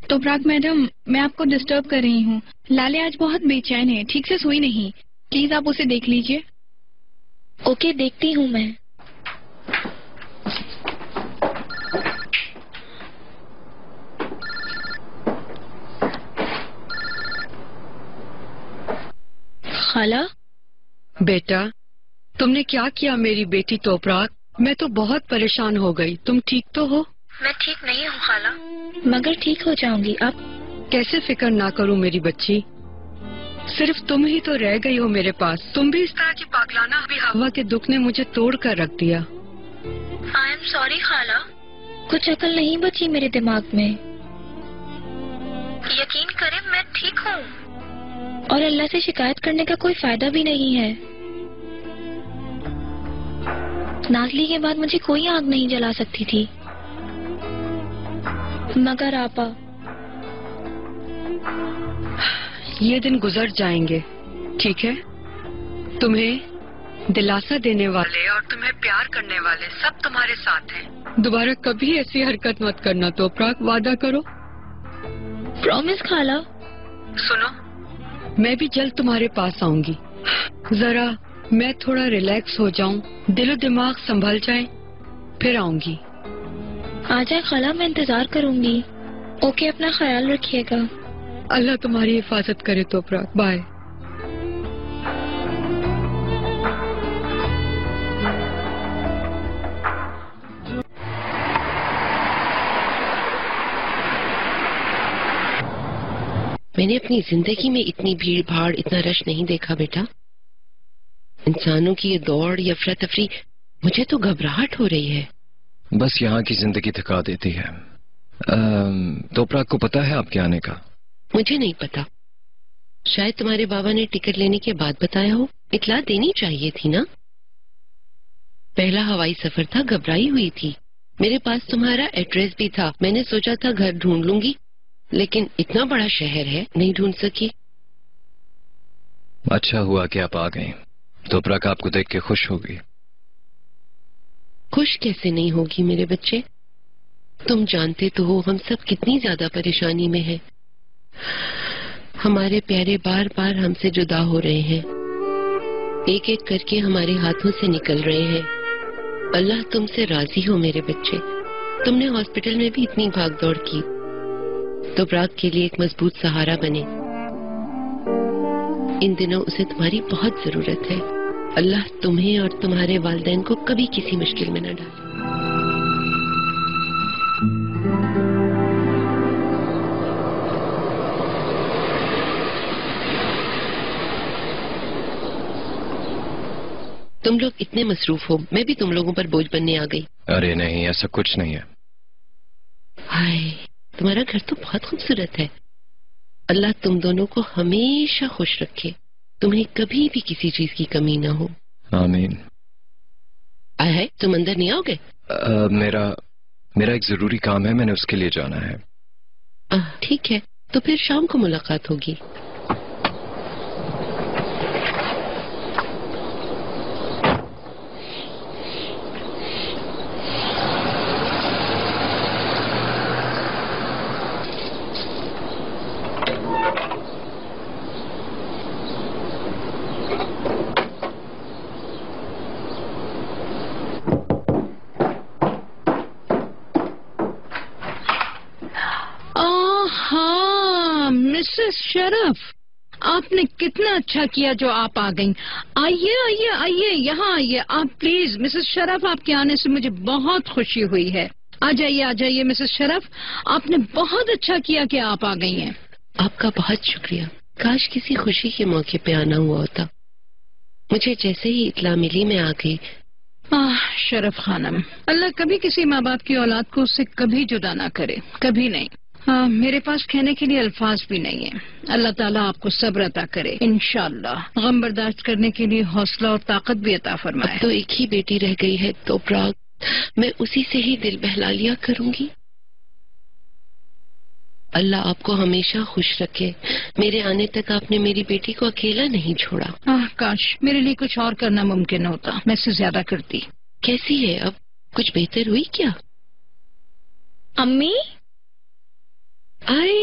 توبراک madam, میں آپ کو ڈسٹرب کر رہی ہوں. لالے آج بہت بے چین ہے، ٹھیک سے سوئی نہیں. پلیز آپ اسے دیکھ لیجئے. اوکے، دیکھتی ہوں میں. خالہ. بیٹا، تم نے کیا کیا میری بیٹی توبراک؟ میں تو بہت پریشان ہو گئی. تم ٹھیک تو ہو؟ میں ٹھیک نہیں ہوں خالہ، مگر ٹھیک ہو جاؤں گی. آپ کیسے فکر نہ کروں میری بچی، صرف تم ہی تو رہ گئی ہو میرے پاس. تم بھی اس طرح کی پاگلانہ ہوا کے دکھ نے مجھے توڑ کر رکھ دیا. آئی ایم سوری خالہ، کچھ عقل نہیں بچی میرے دماغ میں. یقین کریں میں ٹھیک ہوں، اور اللہ سے شکایت کرنے کا کوئی فائدہ بھی نہیں ہے. نازلی کے بعد مجھے کوئی آگ نہیں جلا سکتی تھی، مگر آپا. یہ دن گزر جائیں گے، ٹھیک ہے؟ تمہیں دلاسا دینے والے اور تمہیں پیار کرنے والے سب تمہارے ساتھ ہیں. دوبارہ کبھی ایسی حرکت مت کرنا توبراک، وعدہ کرو. پرومس خالہ. سنو، میں بھی جلد تمہارے پاس آؤں گی. ذرا میں تھوڑا ریلیکس ہو جاؤں، دل و دماغ سنبھل جائیں، پھر آؤں گی. آ جائے خالہ، میں انتظار کروں گی. اوکے، اپنا خیال رکھیے گا. اللہ تمہاری حفاظت کرے توبراک. بائے. میں نے اپنی زندگی میں اتنی بھیڑ بھاڑ، اتنا رش نہیں دیکھا بیٹا. انسانوں کی یہ دوڑ، یہ افراتفری، مجھے تو گھبراہٹ ہو رہی ہے. بس یہاں کی زندگی تھکا دیتی ہے. توبراک کو پتا ہے آپ کے آنے کا؟ مجھے نہیں پتا، شاید تمہارے بابا نے ٹکٹ لینے کے بعد بتایا ہو. اطلاع دینی چاہیے تھی نا. پہلا ہوائی سفر تھا، گھبرائی ہوئی تھی. میرے پاس تمہارا ایڈریس بھی تھا، میں نے سوچا تھا گھر ڈھونڈ لوں گی، لیکن اتنا بڑا شہر ہے، نہیں ڈھونڈ سکی. اچھا ہوا کہ آپ آ گئیں. توبراک آپ کو دیکھ کے خوش ہوگی. خوش کیسے نہیں ہوگی میرے بچے؟ تم جانتے تو ہو ہم سب کتنی زیادہ پریشانی میں ہیں. ہمارے پیارے بار بار ہم سے جدا ہو رہے ہیں، ایک ایک کر کے ہمارے ہاتھوں سے نکل رہے ہیں. اللہ تم سے راضی ہو میرے بچے. تم نے ہاسپٹل میں بھی اتنی بھاگ دوڑ کی. توبراک کے لیے ایک مضبوط سہارا بنے. ان دنوں اسے تمہاری بہت ضرورت ہے. اللہ تمہیں اور تمہارے والدین کو کبھی کسی مشکل میں نہ ڈالے. تم لوگ اتنے مصروف ہو، میں بھی تم لوگوں پر بوجھ بننے آ گئی. ارے نہیں، ایسا کچھ نہیں ہے. ہائے، تمہارا گھر تو بہت خوبصورت ہے. اللہ تم دونوں کو ہمیشہ خوش رکھے، تمہیں کبھی بھی کسی چیز کی کمی نہ ہو. آمین. آئے، تم اندر نہیں آؤ گے؟ میرا ایک ضروری کام ہے، میں نے اس کے لیے جانا ہے. ٹھیک ہے، تو پھر شام کو ملاقات ہوگی. مسز شرف، آپ نے کتنا اچھا کیا جو آپ آ گئیں. آئیے آئیے آئیے، یہاں آئیے آپ پلیز. مسز شرف، آپ کے آنے سے مجھے بہت خوشی ہوئی ہے. آ جائیے مسز شرف، آپ نے بہت اچھا کیا کہ آپ آ گئی ہیں. آپ کا بہت شکریہ. کاش کسی خوشی کے موقع پہ آنا ہوا ہوتا. مجھے جیسے ہی اطلاع ملی میں آ گئی. شرف خانم، اللہ کبھی کسی ماں باپ کی اولاد کو اس سے کبھی جدا نہ کرے، کبھی نہیں. میرے پاس کہنے کے لیے الفاظ بھی نہیں ہیں. اللہ تعالیٰ آپ کو صبر عطا کرے انشاءاللہ. غم برداشت کرنے کے لیے حوصلہ اور طاقت بھی عطا فرمائے. اب تو ایک ہی بیٹی رہ گئی ہے توبراک، میں اسی سے ہی دل بہلا لیا کروں گی. اللہ آپ کو ہمیشہ خوش رکھے. میرے آنے تک آپ نے میری بیٹی کو اکیلا نہیں چھوڑا. کاش میرے لیے کچھ اور کرنا ممکن ہوتا، میں سے زیادہ کرتی. کیسی ہے اب؟ کچھ بہتر ہوئی کیا؟ امی، آئی